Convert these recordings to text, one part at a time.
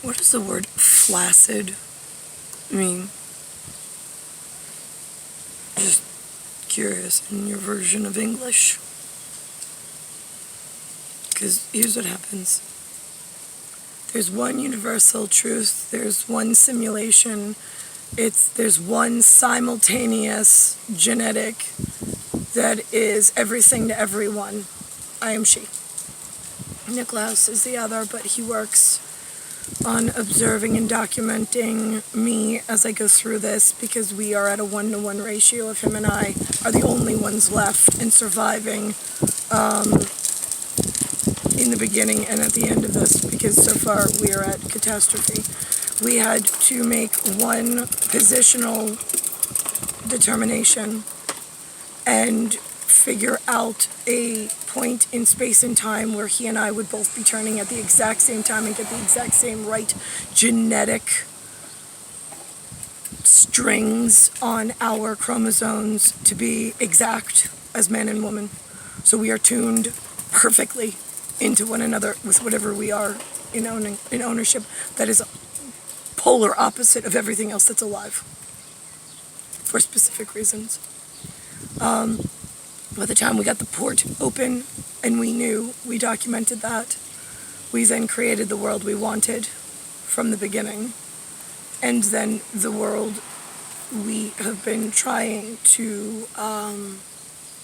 What does the word flaccid mean? Just curious in your version of English. Because here's what happens. There's one universal truth, there's one simulation, there's one simultaneous genetic that is everything to everyone. I am she. Niklaus is the other, but he works on observing and documenting me as I go through this, because we are at a 1-to-1 ratio of him and I are the only ones left and surviving in the beginning and at the end of this, because so far we are at catastrophe. We had to make one positional determination and figure out a point in space and time where he and I would both be turning at the exact same time and get the exact same right genetic strings on our chromosomes to be exact as man and woman. So we are tuned perfectly into one another with whatever we are in ownership that is polar opposite of everything else that's alive for specific reasons. By the time we got the port open and we documented that, we then created the world we wanted from the beginning. And then the world we have been trying to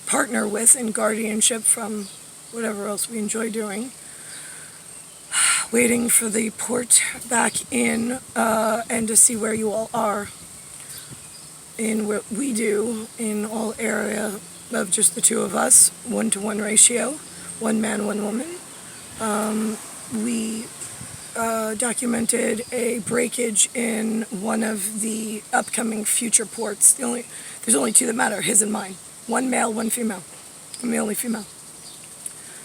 partner with in guardianship from whatever else we enjoy doing. Waiting for the port back in and to see where you all are in what we do in all area of just the two of us, 1-to-1 ratio, one man, one woman. We documented a breakage in one of the upcoming future ports. There's only two that matter, his and mine. One male, one female. I'm the only female.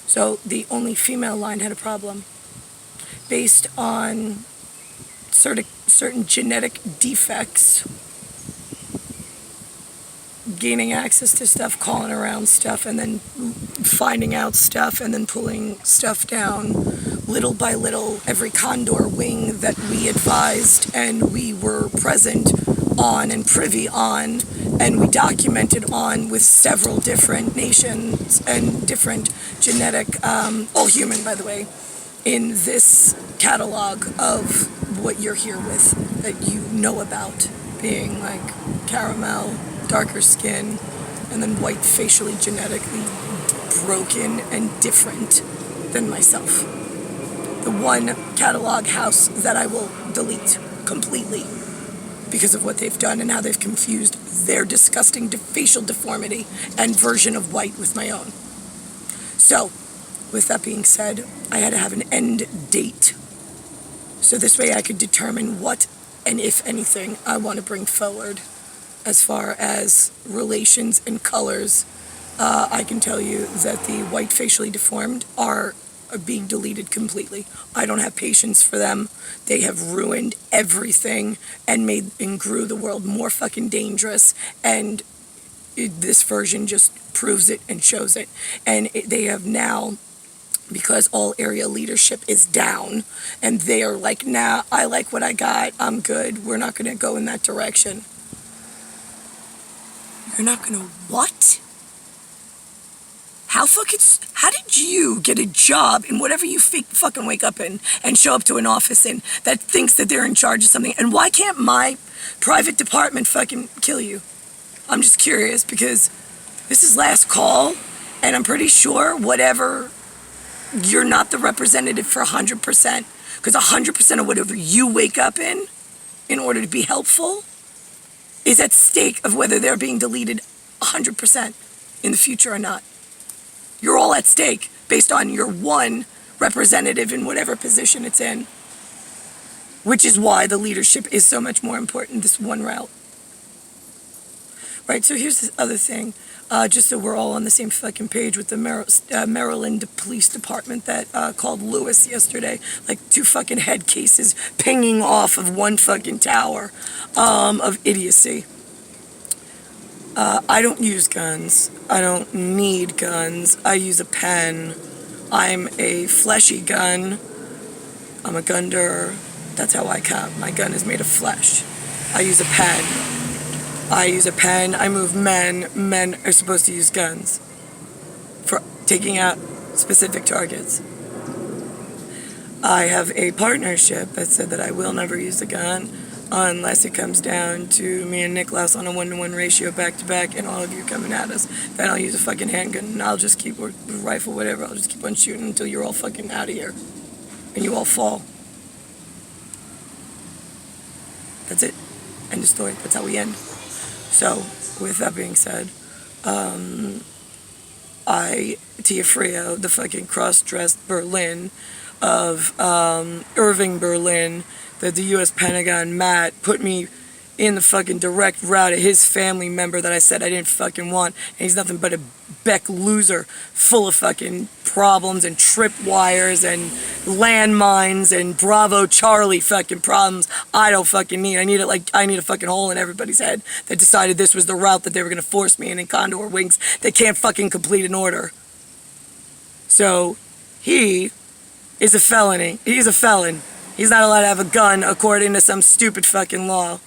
So the only female line had a problem based on certain genetic defects, gaining access to stuff, calling around stuff, and then finding out stuff, and then pulling stuff down little by little. Every condor wing that we advised and we were present on and privy on and we documented on with several different nations and different genetic, all human by the way, in this catalog of what you're here with that you know about, being like caramel, darker skin, and then white, facially genetically broken and different than myself. The one catalog house that I will delete completely because of what they've done and how they've confused their disgusting facial deformity and version of white with my own. So, with that being said, I had to have an end date. So this way I could determine what, and if anything, I want to bring forward as far as relations and colors. I can tell you that the white facially deformed are being deleted completely. I don't have patience for them. They have ruined everything and grew the world more fucking dangerous, and this version just proves it and shows it. And they have now, because all area leadership is down, and they are like, nah, I like what I got, I'm good, we're not going to go in that direction. You're not going to what? How did you get a job in whatever you fucking wake up in and show up to an office in that thinks that they're in charge of something? And why can't my private department fucking kill you? I'm just curious, because this is last call, and I'm pretty sure whatever, you're not the representative for 100%, because 100% of whatever you wake up in order to be helpful, is at stake of whether they're being deleted 100% in the future or not. You're all at stake based on your one representative in whatever position it's in, which is why the leadership is so much more important, this one route. Right, so here's the other thing, just so we're all on the same fucking page with the Maryland Police Department that called Lewis yesterday, like 2 fucking head cases pinging off of one fucking tower of idiocy. I don't use guns. I don't need guns. I use a pen. I'm a fleshy gun. I'm a Gunder. That's how I count. My gun is made of flesh. I use a pen. I move men. Men are supposed to use guns for taking out specific targets. I have a partnership that said that I will never use a gun unless it comes down to me and Niklaus on a 1-to-1 ratio back to back and all of you coming at us. Then I'll use a fucking handgun and I'll just keep, or rifle, whatever, I'll just keep on shooting until you're all fucking out of here. And you all fall. That's it. End of story. That's how we end. So, with that being said, Tia Frio, the fucking cross-dressed Berlin of Irving, Berlin, that the U.S. Pentagon, Matt, put me in the fucking direct route of his family member that I said I didn't fucking want. And he's nothing but a Beck loser full of fucking problems and tripwires and landmines and Bravo Charlie fucking problems I don't fucking need. I need a fucking hole in everybody's head that decided this was the route that they were going to force me in Condor wings that can't fucking complete an order. So, he is a felony. He's a felon. He's not allowed to have a gun according to some stupid fucking law.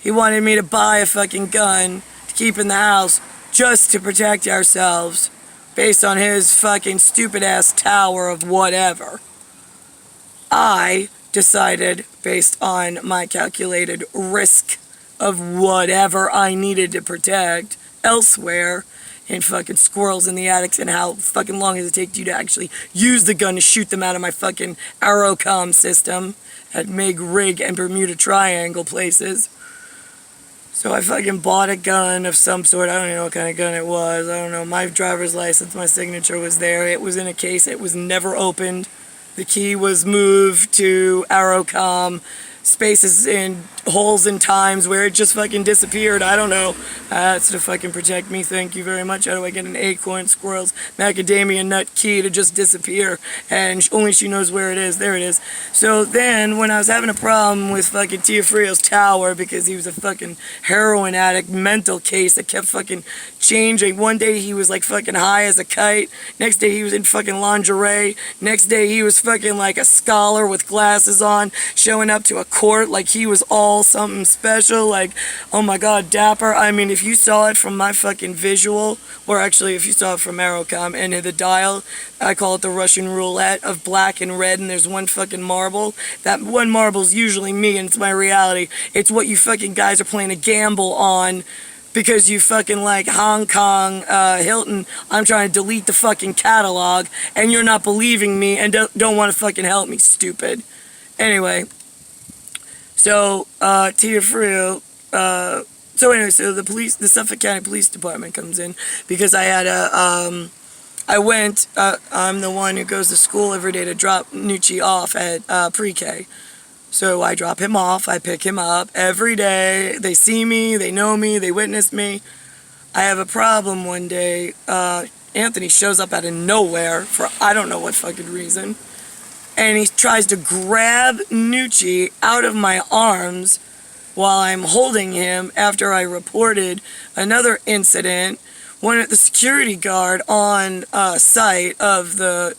He wanted me to buy a fucking gun to keep in the house just to protect ourselves based on his fucking stupid ass tower of whatever. I decided based on my calculated risk of whatever I needed to protect elsewhere and fucking squirrels in the attics and how fucking long does it take you to actually use the gun to shoot them out of my fucking Aerocom system at MiG, Rig, and Bermuda Triangle places. So I fucking bought a gun of some sort. I don't even know what kind of gun it was. I don't know. My driver's license, my signature was there. It was in a case. It was never opened. The key was moved to Aerocom. Spaces and holes in times where it just fucking disappeared. I don't know. That's to fucking protect me. Thank you very much. How do I get an acorn, squirrel's macadamia nut key to just disappear? And only she knows where it is. There it is. So then, when I was having a problem with fucking Tia Frio's tower because he was a fucking heroin addict mental case that kept fucking changing. One day he was like fucking high as a kite. Next day he was in fucking lingerie. Next day he was fucking like a scholar with glasses on, showing up to a court like he was all something special, like, oh my god, dapper. I mean, if you saw it from my fucking visual, or actually if you saw it from Aerocom, and the dial, I call it the Russian roulette of black and red, and there's one fucking marble. That one marble's usually me, and it's my reality. It's what you fucking guys are playing a gamble on because you fucking like Hong Kong, Hilton. I'm trying to delete the fucking catalog, and you're not believing me and don't want to fucking help me, stupid. Anyway. So, Tia Frio, so the Suffolk County Police Department comes in because I had I'm the one who goes to school every day to drop Nucci off at pre-K. So I drop him off, I pick him up every day. They see me, they know me, they witness me. I have a problem one day. Anthony shows up out of nowhere for I don't know what fucking reason. And he tries to grab Nucci out of my arms while I'm holding him after I reported another incident. The security guard on site of the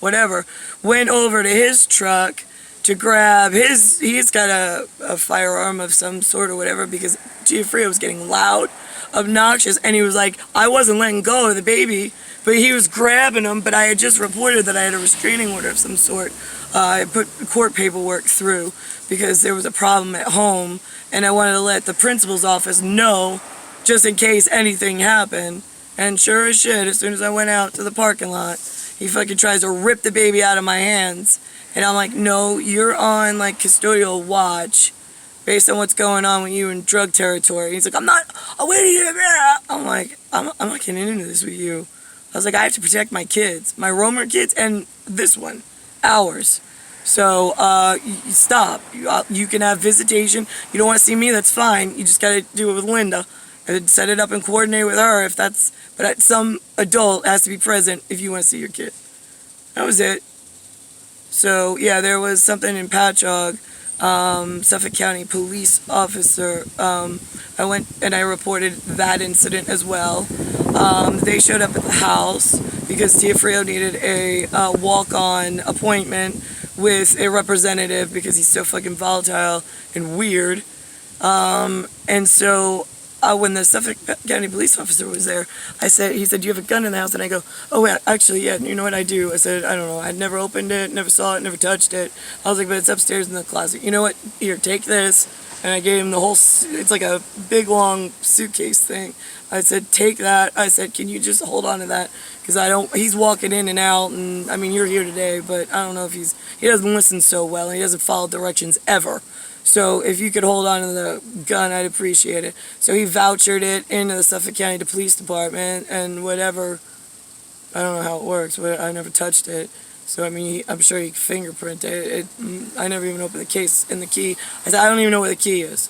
whatever went over to his truck to grab he's got a firearm of some sort or whatever because Tia Frio was getting loud, obnoxious, and he was like, I wasn't letting go of the baby. But he was grabbing him, but I had just reported that I had a restraining order of some sort. I put court paperwork through because there was a problem at home, and I wanted to let the principal's office know just in case anything happened. And sure as shit, as soon as I went out to the parking lot, he fucking tries to rip the baby out of my hands. And I'm like, no, you're on like custodial watch based on what's going on with you in drug territory. He's like, I'm not, oh, wait, I'm like, I'm not getting into this with you. I was like, I have to protect my kids, my Romer kids, and this one, ours. So, stop. You can have visitation. You don't want to see me, that's fine. You just got to do it with Linda. And set it up and coordinate with her if that's, but some adult has to be present if you want to see your kid. That was it. So, yeah, there was something in Patchogue. Suffolk County police officer, I went and I reported that incident as well. They showed up at the house because Tia Frio needed a walk-on appointment with a representative because he's so fucking volatile and weird. And so when the Suffolk County police officer was there, he said, do you have a gun in the house? And I go, oh, wait, actually, yeah, you know what I do? I said, I don't know. I'd never opened it, never saw it, never touched it. I was like, but it's upstairs in the closet. You know what? Here, take this. And I gave him the whole, it's like a big, long suitcase thing. I said, take that. I said, can you just hold on to that? Because he's walking in and out, and I mean, you're here today, but I don't know if he doesn't listen so well, and he doesn't follow directions ever. So if you could hold on to the gun, I'd appreciate it. So he vouchered it into the Suffolk County Police Department and whatever. I don't know how it works, but I never touched it. So, I mean, I'm sure he could fingerprint it. I never even opened the case and the key. I said, I don't even know where the key is.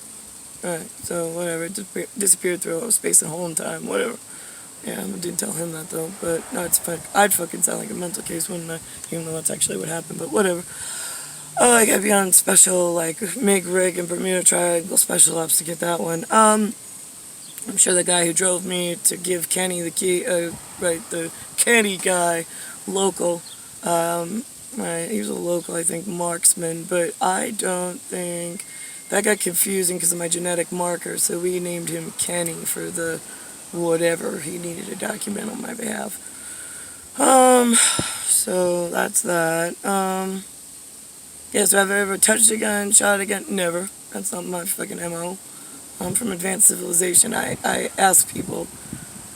All right, so whatever. It disappeared through space and hole and time, whatever. Yeah, I didn't tell him that, though. But no, I'd fucking sound like a mental case, wouldn't I? Even though that's actually what happened, but whatever. Oh, I gotta be on special, like, MIG, rig, and Bermuda Triangle special ops to get that one. I'm sure the guy who drove me to give Kenny the key, the Kenny guy, local, he was a local, I think, marksman, but I don't think, that got confusing because of my genetic marker, so we named him Kenny for the whatever he needed to document on my behalf. So that's that. Yeah, so have I ever touched a gun, shot a gun? Never. That's not my fucking MO. I'm from advanced civilization. I ask people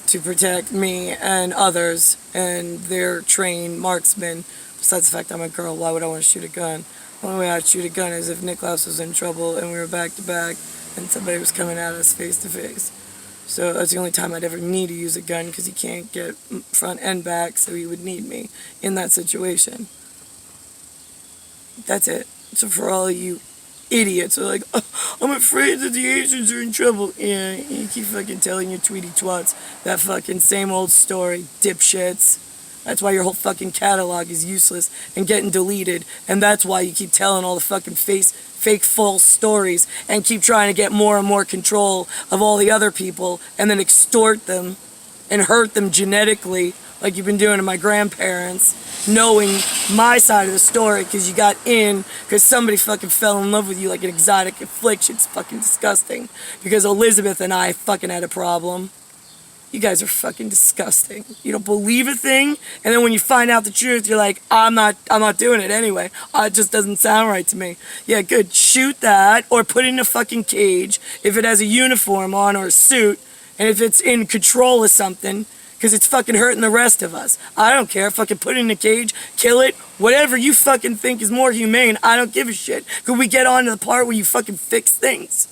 to protect me and others, and they're trained marksmen. Besides the fact I'm a girl, why would I want to shoot a gun? The only way I'd shoot a gun is if Nicholas was in trouble and we were back to back and somebody was coming at us face to face. So that's the only time I'd ever need to use a gun because he can't get front and back, so he would need me in that situation. That's it. So for all you idiots who are like, oh, I'm afraid that the Asians are in trouble. Yeah, you keep fucking telling your tweety twats that fucking same old story, dipshits. That's why your whole fucking catalog is useless and getting deleted. And that's why you keep telling all the fucking fake false stories and keep trying to get more and more control of all the other people and then extort them and hurt them genetically like you've been doing to my grandparents, knowing my side of the story because you got in because somebody fucking fell in love with you like an exotic affliction. It's fucking disgusting because Elizabeth and I fucking had a problem. You guys are fucking disgusting. You don't believe a thing, and then when you find out the truth, you're like, I'm not doing it anyway. It just doesn't sound right to me. Yeah, good. Shoot that, or put it in a fucking cage if it has a uniform on or a suit, and if it's in control of something, because it's fucking hurting the rest of us. I don't care. Fucking put it in a cage, kill it, whatever you fucking think is more humane. I don't give a shit. Could we get on to the part where you fucking fix things?